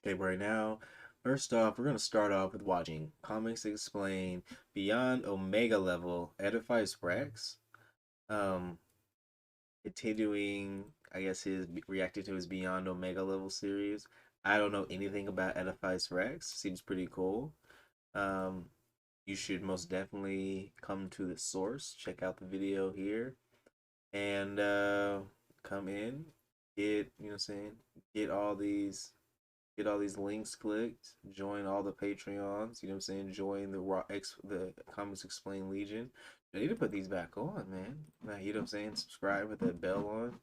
Okay, but right now, first off, we're gonna start off with watching Comics Explain Beyond Omega Level Edifice Rex. Um, Continuing, I guess his reacting to his Beyond Omega Level series. I don't know anything about Edifice Rex. Seems pretty cool. Um, you should most definitely come to the source, check out the video here, and come in, get you know what I'm saying, get all these get all these links clicked, join all the Patreons, you know what I'm saying? Join the Comics Explain Legion. I need to put these back on, man. You know what I'm saying? Subscribe with that bell on.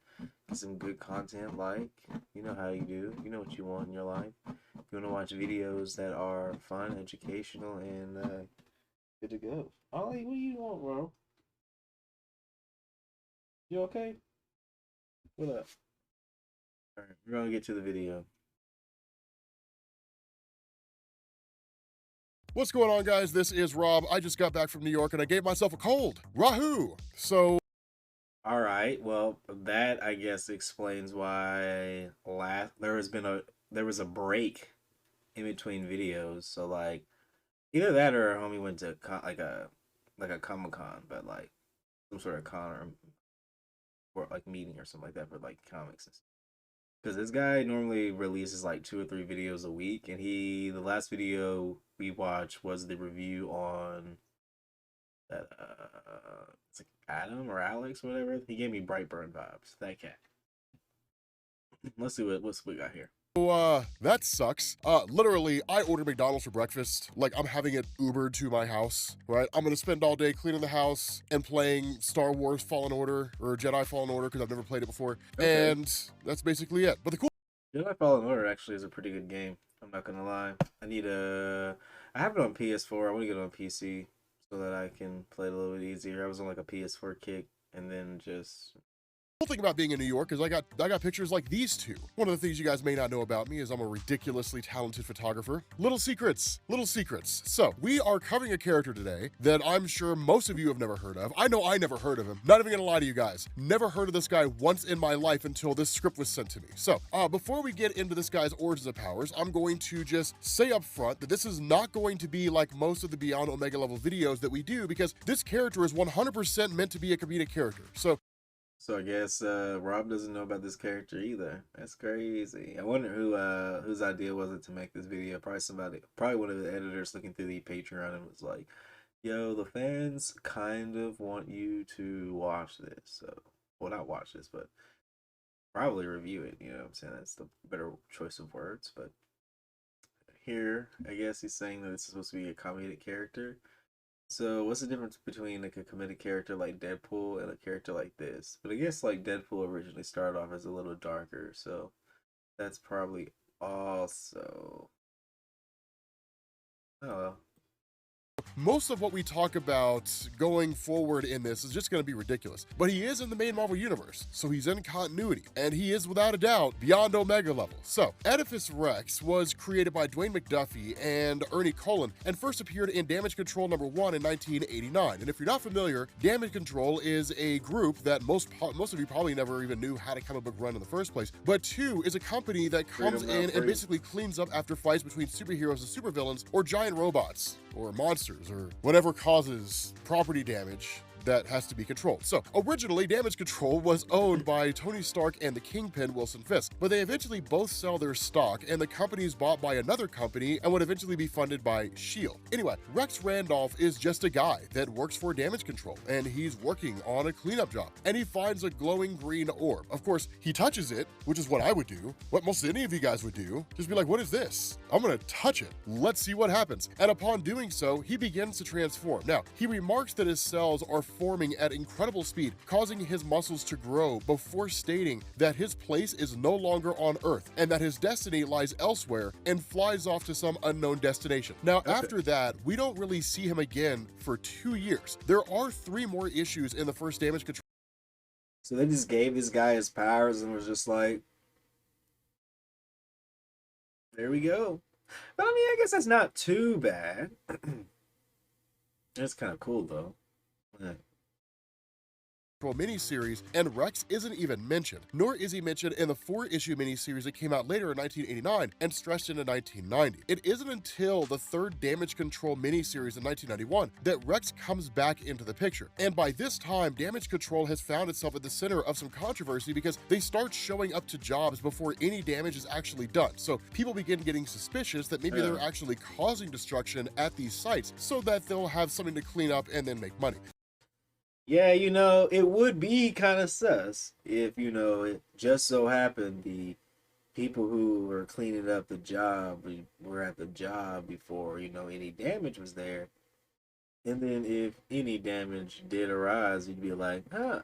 Get some good content like. You know how you do. You know what you want in your life. You want to watch videos that are fun, educational, and good to go. Ollie, what do you want, bro? You okay? What up? Alright, we're gonna get to the video. What's going on, guys? This is Rob. I just got back from New York and I gave myself a cold. Rahoo! So, All right. Well, that I guess explains why there was a break in between videos. So like either that or homie went to like a Comic Con, but like some sort of con or like meeting or something like that for like comics. Because this guy normally releases like 2 or 3 videos a week, and the last video we watched was the review on that it's like Adam or Alex, whatever. He gave me Brightburn vibes. That cat. What's we got here. that sucks. Literally, I ordered McDonald's for breakfast. Like, I'm having it Ubered to my house, right? I'm gonna spend all day cleaning the house and playing Star Wars Fallen Order or Jedi Fallen Order because I've never played it before. Okay. And that's basically it. But the cool Jedi Fallen Order actually is a pretty good game. I'm not gonna lie. I have it on PS4. I want to get it on PC so that I can play it a little bit easier. I was on like a PS4 kick, and then just thing about being in New York is I got pictures like these two. One of the things you guys may not know about me is I'm a ridiculously talented photographer. Little secrets, little secrets. So we are covering a character today that I'm sure most of you have never heard of. I know I never heard of him. Not even gonna lie to you guys. Never heard of this guy once in my life until this script was sent to me. So before we get into this guy's origins of powers, I'm going to just say up front that this is not going to be like most of the Beyond Omega level videos that we do because this character is 100% meant to be a comedic character. So I guess Rob doesn't know about this character either. That's crazy. I wonder whose idea was it to make this video. Probably one of the editors looking through the Patreon and was like, "Yo, the fans kind of want you to watch this." So, well, not watch this, but probably review it. You know what I'm saying? That's the better choice of words. But here, I guess he's saying that this is supposed to be a comedic character. So what's the difference between like a comedic character like Deadpool and a character like this? But I guess like Deadpool originally started off as a little darker, so that's probably also. Oh well. Most of what we talk about going forward in this is just going to be ridiculous. But he is in the main Marvel Universe, so he's in continuity, and he is without a doubt beyond Omega level. So, Edifice Rex was created by Dwayne McDuffie and Ernie Cullen, and first appeared in Damage Control #1 in 1989. And if you're not familiar, Damage Control is a group that most of you probably never even knew had a comic book run in the first place. But two is a company that comes in and basically cleans up after fights between superheroes and supervillains, or giant robots, or monsters, or whatever causes property damage that has to be controlled. So, originally, Damage Control was owned by Tony Stark and the Kingpin Wilson Fisk, but they eventually both sell their stock, and the company is bought by another company and would eventually be funded by S.H.I.E.L.D. Anyway, Rex Randolph is just a guy that works for Damage Control, and he's working on a cleanup job, and he finds a glowing green orb. Of course, he touches it, which is what I would do, what most any of you guys would do. Just be like, what is this? I'm gonna touch it. Let's see what happens. And upon doing so, he begins to transform. Now, he remarks that his cells are forming at incredible speed, causing his muscles to grow before stating that his place is no longer on Earth and that his destiny lies elsewhere, and flies off to some unknown destination. Now, Okay. after that, we don't really see him again for 2 years. There are 3 more issues in the first Damage Control. So they just gave this guy his powers and was just like, there we go. But I mean, I guess that's not too bad. That's kind of cool though. Yeah. miniseries, and Rex isn't even mentioned, nor is he mentioned in the 4-issue miniseries that came out later in 1989 and stretched into 1990. It isn't until the 3rd Damage Control miniseries in 1991 that Rex comes back into the picture, and by this time, Damage Control has found itself at the center of some controversy because they start showing up to jobs before any damage is actually done, so people begin getting suspicious that maybe they're actually causing destruction at these sites so that they'll have something to clean up and then make money. Yeah, it would be kind of sus if, it just so happened the people who were cleaning up the job were at the job before, any damage was there. And then if any damage did arise, you'd be like, huh,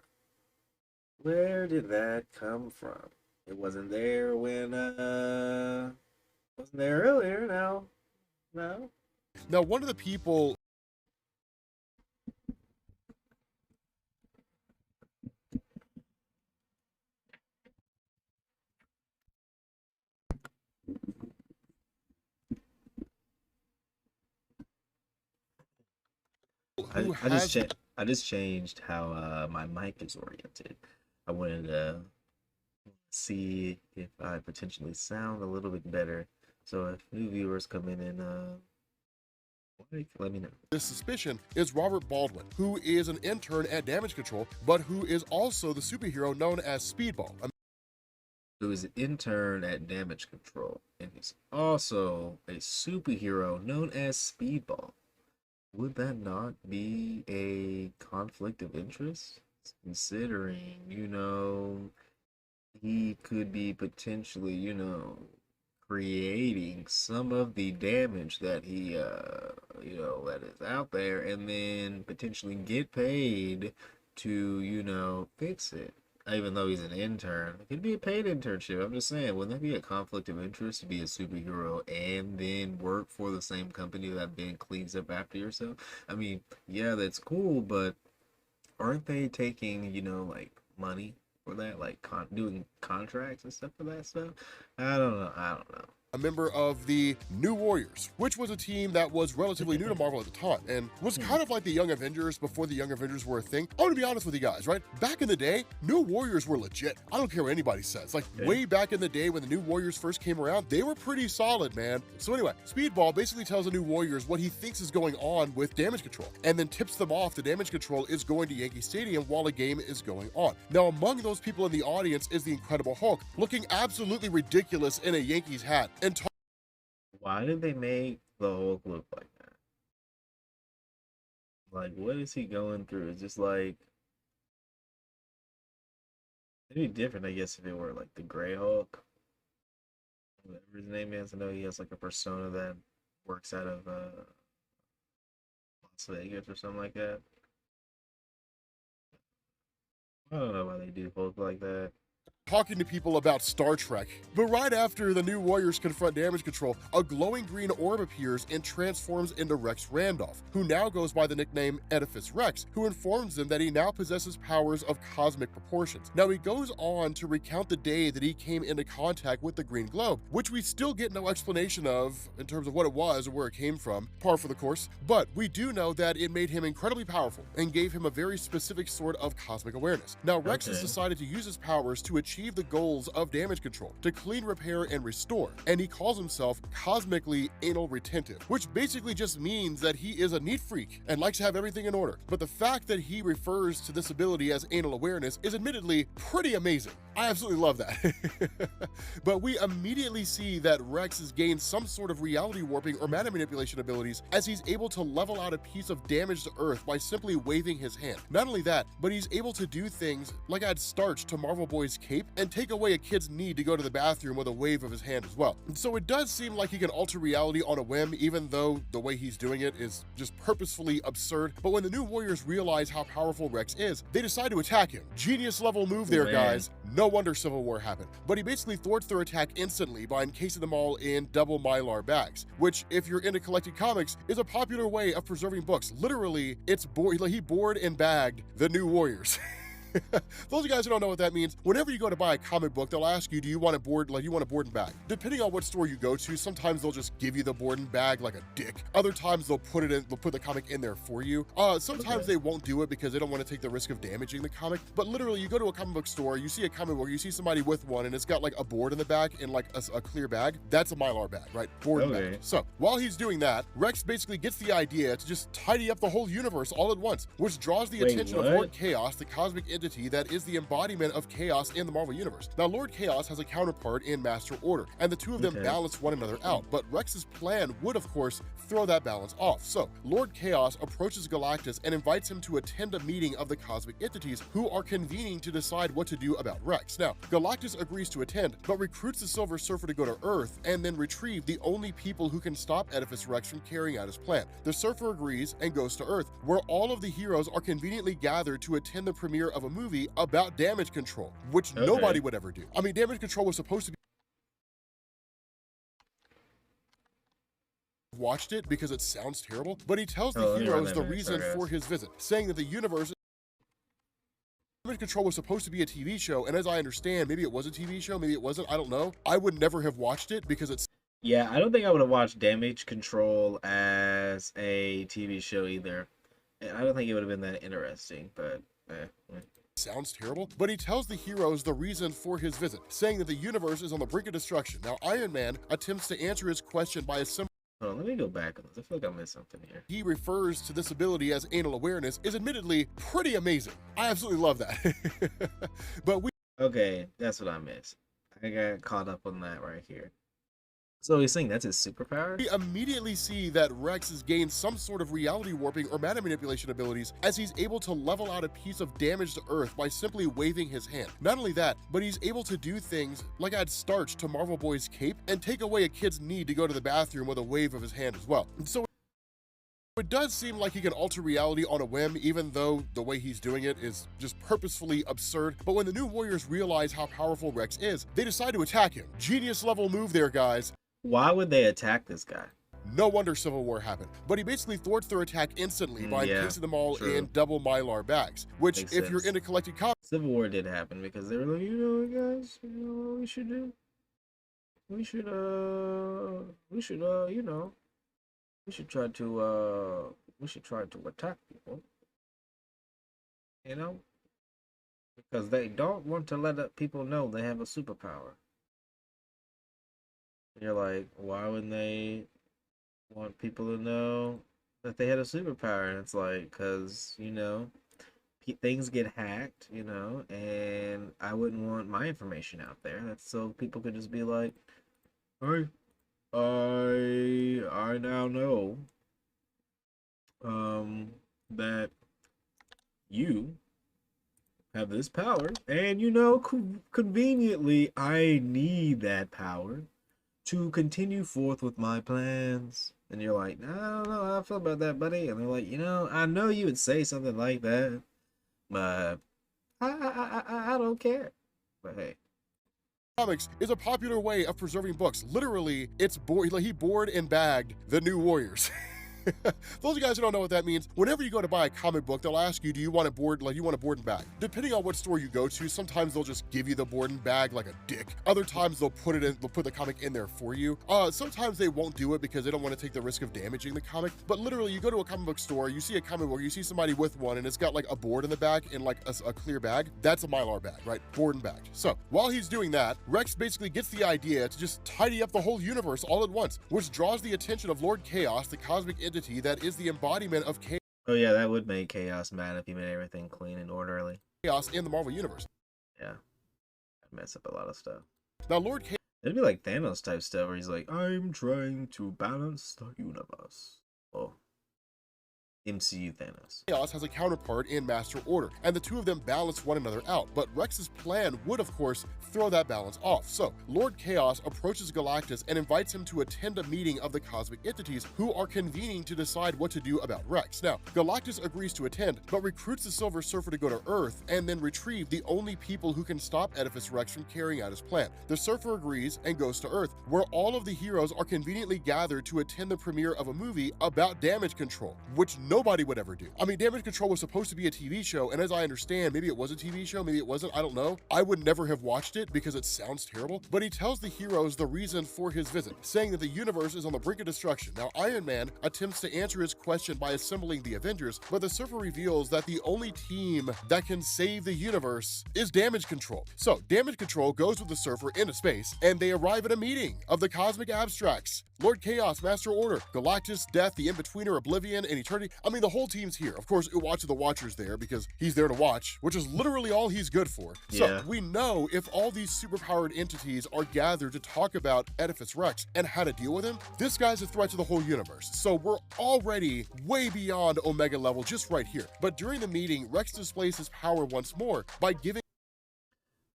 where did that come from? It wasn't there when, wasn't there earlier, now, no. Now, one of the people who has I just changed how my mic is oriented. I wanted to see if I potentially sound a little bit better. So if new viewers come in and let me know. This suspicion is Robert Baldwin, who is an intern at Damage Control, but who is also the superhero known as Speedball. Who is an intern at Damage Control, and he's also a superhero known as Speedball. Would that not be a conflict of interest? Considering, he could be potentially, creating some of the damage that he, that is out there, and then potentially get paid to, fix it. Even though he's an intern, it could be a paid internship. I'm just saying, wouldn't that be a conflict of interest to be a superhero and then work for the same company that then cleans up after yourself? I mean, yeah, that's cool, but aren't they taking, like money for that, like doing contracts and stuff for that stuff? I don't know. A member of the New Warriors, which was a team that was relatively new to Marvel at the time and was kind of like the Young Avengers before the Young Avengers were a thing. I'm gonna be honest with you guys, right? Back in the day, New Warriors were legit. I don't care what anybody says. Like, way back in the day when the New Warriors first came around, they were pretty solid, man. So anyway, Speedball basically tells the New Warriors what he thinks is going on with Damage Control, and then tips them off that Damage Control is going to Yankee Stadium while a game is going on. Now, among those people in the audience is the Incredible Hulk, looking absolutely ridiculous in a Yankees hat, and why did they make the Hulk look like that? Like, what is he going through? It's just like, it'd be different, I guess, if it were like the Gray Hulk, whatever his name is. I know he has like a persona that works out of Las Vegas or something like that. I don't know why they do Hulk like that. Talking to people about Star Trek. But right after the New Warriors confront Damage Control, a glowing green orb appears and transforms into Rex Randolph, who now goes by the nickname Edifice Rex, who informs them that he now possesses powers of cosmic proportions. Now, he goes on to recount the day that he came into contact with the green globe, which we still get no explanation of in terms of what it was or where it came from, par for the course, but we do know that it made him incredibly powerful and gave him a very specific sort of cosmic awareness. Now, Rex has decided to use his powers to achieve the goals of Damage Control, to clean, repair, and restore, and he calls himself cosmically anal retentive, which basically just means that he is a neat freak and likes to have everything in order. But the fact that he refers to this ability as anal awareness is admittedly pretty amazing. I absolutely love that. But we immediately see that Rex has gained some sort of reality warping or matter manipulation abilities, as he's able to level out a piece of damaged Earth by simply waving his hand. Not only that, but he's able to do things like add starch to Marvel Boy's cape and take away a kid's need to go to the bathroom with a wave of his hand as well. And so it does seem like he can alter reality on a whim, even though the way he's doing it is just purposefully absurd. But when the New Warriors realize how powerful Rex is, they decide to attack him. Genius level move there, guys. No wonder Civil War happened. But he basically thwarts their attack instantly by encasing them all in double Mylar bags, which, if you're into collecting comics, is a popular way of preserving books. Literally, he board and bagged the New Warriors. Those of you guys who don't know what that means, whenever you go to buy a comic book, they'll ask you, do you want a board, like you want a board and bag? Depending on what store you go to, sometimes they'll just give you the board and bag like a dick. Other times they'll put the comic in there for you. Sometimes they won't do it because they don't want to take the risk of damaging the comic. But literally, you go to a comic book store, you see a comic book, you see somebody with one, and it's got like a board in the back in like a clear bag. That's a Mylar bag, right? Board and bag. So while he's doing that, Rex basically gets the idea to just tidy up the whole universe all at once, which draws the attention of Lord Chaos, the cosmic entity that is the embodiment of chaos in the Marvel Universe. Now, Lord Chaos has a counterpart in Master Order, and the two of them balance one another out, but Rex's plan would, of course, throw that balance off. So, Lord Chaos approaches Galactus and invites him to attend a meeting of the cosmic entities who are convening to decide what to do about Rex. Now, Galactus agrees to attend, but recruits the Silver Surfer to go to Earth and then retrieve the only people who can stop Edifice Rex from carrying out his plan. The Surfer agrees and goes to Earth, where all of the heroes are conveniently gathered to attend the premiere of a movie about damage control, which nobody would ever do. I mean, damage control was supposed to be watched it because it sounds terrible, but he tells the heroes the reason for his visit, saying that the universe Damage Control was supposed to be a TV show, and as I understand, maybe it was a TV show, maybe it wasn't, I don't know. I would never have watched it because it's yeah, I don't think I would have watched Damage Control as a TV show either. I don't think it would have been that interesting, but sounds terrible, but he tells the heroes the reason for his visit, saying that the universe is on the brink of destruction. Now, Iron Man attempts to answer his question by a simple hold on, let me go back on this. I feel like I missed something here. He refers to this ability as anal awareness, is admittedly pretty amazing. I absolutely love that. But okay, that's what I missed. I got caught up on that right here. So he's saying that's his superpower? We immediately see that Rex has gained some sort of reality warping or matter manipulation abilities, as he's able to level out a piece of damage to Earth by simply waving his hand. Not only that, but he's able to do things like add starch to Marvel Boy's cape and take away a kid's need to go to the bathroom with a wave of his hand as well. So it does seem like he can alter reality on a whim, even though the way he's doing it is just purposefully absurd. But when the New Warriors realize how powerful Rex is, they decide to attack him. Genius level move there, guys. Why would they attack this guy? No wonder Civil War happened. But he basically thwarts their attack instantly by encasing them all in double Mylar bags, which, if you're into collecting comics... Civil War did happen because they were like, you know what, guys, you know what we should do? We should try to attack people, you know, because they don't want to let people know they have a superpower. And you're like, why wouldn't they want people to know that they had a superpower? And it's like, because, you know, things get hacked, you know, and I wouldn't want my information out there. That's so people could just be like, hey, I now know that you have this power, and you know, conveniently I need that power to continue forth with my plans. And you're like, I don't know how I feel about that, buddy. And they're like, you know, I know you would say something like that, but I don't care. But hey, comics is a popular way of preserving books. Literally, he board and bagged the New Warriors. Those of you guys who don't know what that means, whenever you go to buy a comic book, they'll ask you, do you want a board, like you want a board and bag? Depending on what store you go to, sometimes they'll just give you the board and bag like a dick. Other times they'll put the comic in there for you. Sometimes they won't do it because they don't want to take the risk of damaging the comic. But literally, you go to a comic book store, you see a comic book, you see somebody with one, and it's got like a board in the back in like a clear bag. That's a Mylar bag, right? Board and bag. So while he's doing that, Rex basically gets the idea to just tidy up the whole universe all at once, which draws the attention of Lord Chaos, the cosmic entity that is the embodiment of chaos. Oh yeah, that would make Chaos mad if he made everything clean and orderly. Chaos in the Marvel Universe. Yeah, I'd mess up a lot of stuff. Now, Lord Chaos... It'd be like Thanos type stuff where he's like, I'm trying to balance the universe. Oh. MCU Thanos. Chaos has a counterpart in Master Order, and the two of them balance one another out, but Rex's plan would, of course, throw that balance off. So, Lord Chaos approaches Galactus and invites him to attend a meeting of the cosmic entities who are convening to decide what to do about Rex. Now, Galactus agrees to attend, but recruits the Silver Surfer to go to Earth and then retrieve the only people who can stop Edifice Rex from carrying out his plan. The Surfer agrees and goes to Earth, where all of the heroes are conveniently gathered to attend the premiere of a movie about damage control, which nobody would ever do. I mean, Damage Control was supposed to be a TV show, and as I understand, maybe it was a TV show, maybe it wasn't, I don't know. I would never have watched it because it sounds terrible, but he tells the heroes the reason for his visit, saying that the universe is on the brink of destruction. Now, Iron Man attempts to answer his question by assembling the Avengers, but the Surfer reveals that the only team that can save the universe is Damage Control. So, Damage Control goes with the Surfer into space, and they arrive at a meeting of the Cosmic Abstracts. Lord Chaos, Master Order, Galactus, Death, the In-Betweener, Oblivion, and Eternity. I mean, the whole team's here. Of course, Uwatch of the Watcher's there because he's there to watch, which is literally all he's good for. So we know if all these superpowered entities are gathered to talk about Edifice Rex and how to deal with him, this guy's a threat to the whole universe. So we're already way beyond Omega level just right here. But during the meeting, Rex displays his power once more by giving...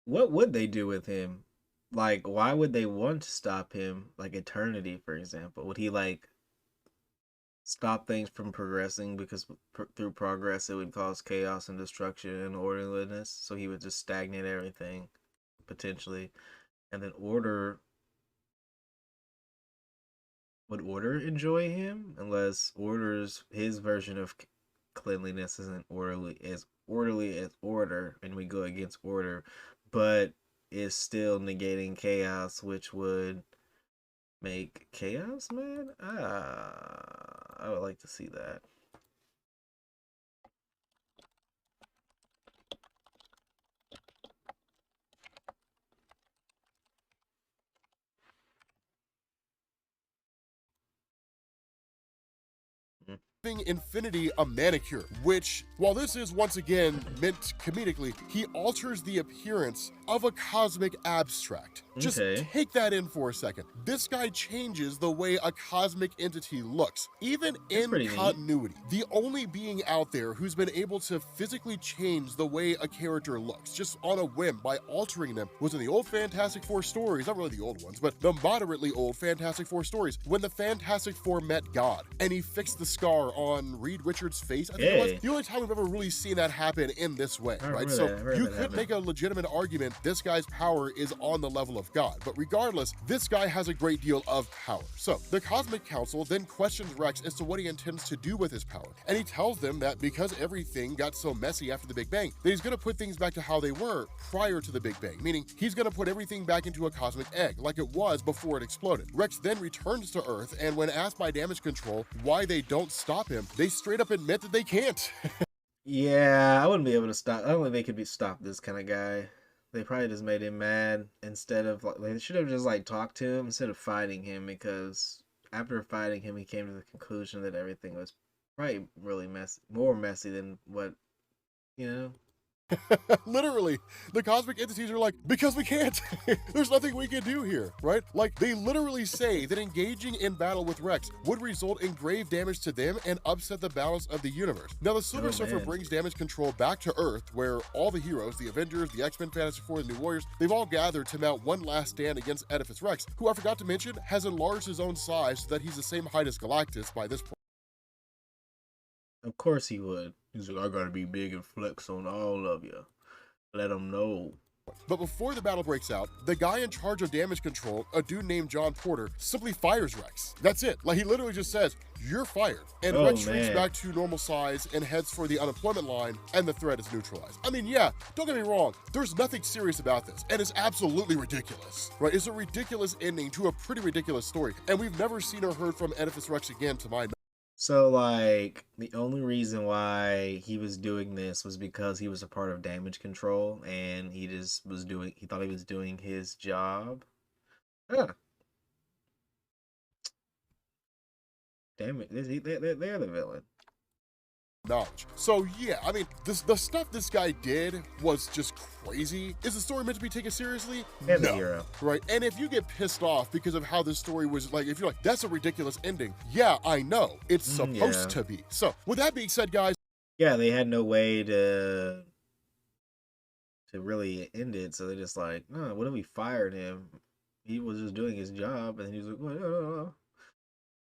What would they do with him? Like, why would they want to stop him? Like Eternity, for example. Would he, like, stop things from progressing because through progress it would cause chaos and destruction and orderliness? So he would just stagnate everything, potentially. And then Order... Would Order enjoy him? Unless Order's... his version of cleanliness isn't orderly as Order, and we go against Order, but is still negating chaos, which would make Chaos Man? I would like to see that. Infinity a manicure, which, while this is once again meant comedically, he alters the appearance of a cosmic abstract. Just take that in for a second. This guy changes the way a cosmic entity looks, even in continuity. The only being out there who's been able to physically change the way a character looks, just on a whim by altering them, was in the old Fantastic Four stories, not really the old ones, but the moderately old Fantastic Four stories, when the Fantastic Four met God, and he fixed the scar on Reed Richards' face. I think it was the only time we've ever really seen that happen in this way, right? So you could make a legitimate argument this guy's power is on the level of God, but regardless, this guy has a great deal of power. So the Cosmic Council then questions Rex as to what he intends to do with his power, and he tells them that because everything got so messy after the Big Bang, that he's going to put things back to how they were prior to the Big Bang, meaning he's going to put everything back into a cosmic egg, like it was before it exploded. Rex then returns to Earth, and when asked by Damage Control why they don't stop him, they straight up admit that they can't. Yeah, I wouldn't be able to stop. I don't think they could stop this kind of guy. They probably just made him mad instead of, like, they should have just, like, talked to him instead of fighting him, because after fighting him, he came to the conclusion that everything was probably really messy, more messy than what, you know? Literally, the cosmic entities are like, because we can't. There's nothing we can do here, right? Like, they literally say that engaging in battle with Rex would result in grave damage to them and upset the balance of the universe. Now, the Silver Surfer brings Damage Control back to Earth, where all the heroes, the Avengers, the X-Men, Fantastic Four, the New Warriors, they've all gathered to mount one last stand against Edifice Rex, who I forgot to mention has enlarged his own size so that he's the same height as Galactus by this point. Of course he would. He's like, I gotta be big and flex on all of you. Let them know. But before the battle breaks out, the guy in charge of Damage Control, a dude named John Porter, simply fires Rex. That's it. Like, he literally just says, you're fired. And Rex shrinks back to normal size and heads for the unemployment line, and the threat is neutralized. I mean, yeah, don't get me wrong, there's nothing serious about this, and it's absolutely ridiculous, right? It's a ridiculous ending to a pretty ridiculous story, and we've never seen or heard from Edifice Rex again, to my knowledge. So, like, the only reason why he was doing this was because he was a part of Damage Control, and he just was doing, he thought he was doing his job. Huh. Damn it, they're the villain. Knowledge. So yeah, I mean, the stuff this guy did was just crazy. Is the story meant to be taken seriously? As a hero. Right? And if you get pissed off because of how this story was, like, if you're like, that's a ridiculous ending, yeah, I know. It's supposed to be. So, with that being said, guys. Yeah, they had no way to really end it, so they're just like, no, what if we fired him? He was just doing his job, and he was like, oh.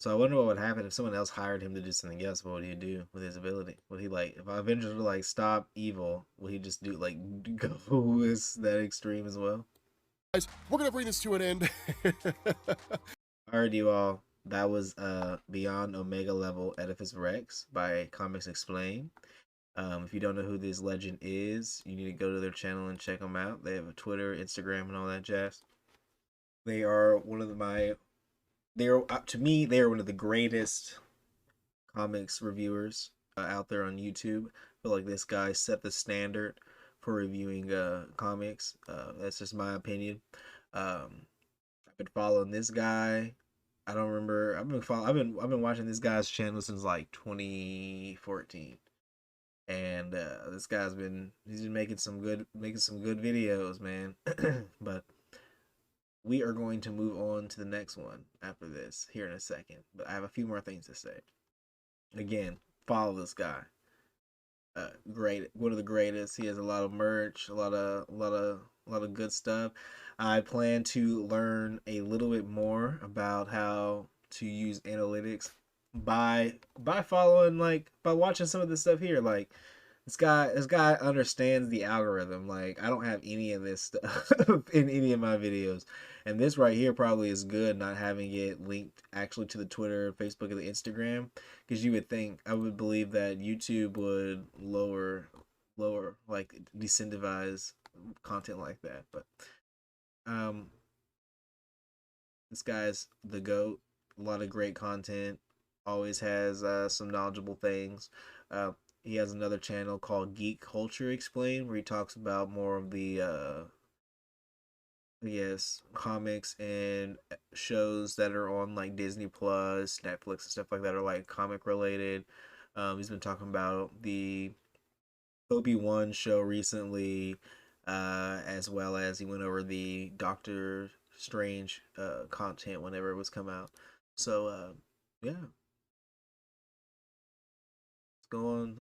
So I wonder what would happen if someone else hired him to do something else. What would he do with his ability? Would he, like, if Avengers were like, stop evil, would he just do, like, go that extreme as well? Guys, we're gonna bring this to an end. Alright, you all. That was Beyond Omega Level Edifice Rex by Comics Explain. If you don't know who this legend is, you need to go to their channel and check them out. They have a Twitter, Instagram, and all that jazz. They are one of my they are to me they are one of the greatest comics reviewers out there on YouTube. I feel like this guy set the standard for reviewing comics. That's just my opinion. I've been following this guy. I don't remember. I've been watching this guy's channel since like 2014, and this guy's been he's been making some good videos, man. But we are going to move on to the next one after this here in a second. But I have a few more things to say. Again, follow this guy. Great, one of the greatest. He has a lot of merch, a lot of good stuff. I plan to learn a little bit more about how to use analytics by following by watching some of this stuff here. Like this guy understands the algorithm. Like I don't have any of this stuff in any of my videos. And this right here probably is good not having it linked actually to the Twitter, Facebook, and the Instagram. Because you would think I would believe that YouTube would lower like disincentivize content like that. But um this guy's the GOAT. A lot of great content. Always has some knowledgeable things. He has another channel called Geek Culture Explained, where he talks about more of the yes, comics and shows that are on like Disney Plus, Netflix, and stuff like that are like comic related. He's been talking about the Obi-Wan show recently, as well as he went over the Doctor Strange content whenever it was come out. So yeah, let's go on